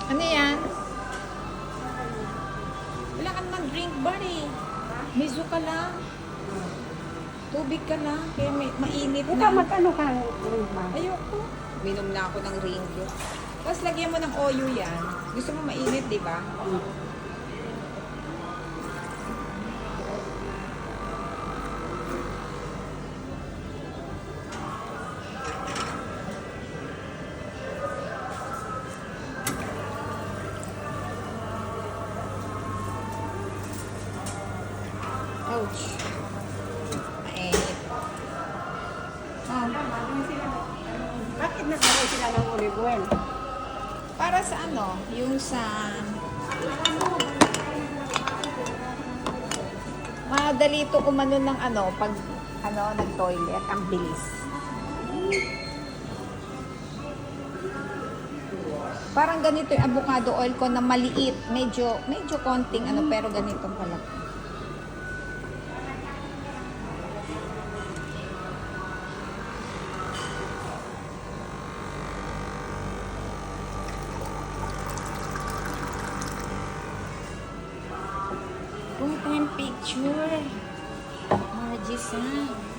Ano yan? Wala ka naman drink bar eh. Miso ka lang. Tubig ka lang. Kaya mainit Ikaw, na. magkano ka ba? Ayoko. Minom na ako ng Ringo. Tapos lagyan mo ng oyo yan. Gusto mo mainit, di ba? Ouch. Mainit. Oh. Bakit nagkaroon sila ng olive oil? Para sa ano? Yung sa... Madali ito umano ng ano, pag ano, nag-toilet, ang bilis. Parang ganito yung avocado oil ko na maliit, medyo konting ano, pero ganitong kalaki. Full-time picture. Margie San.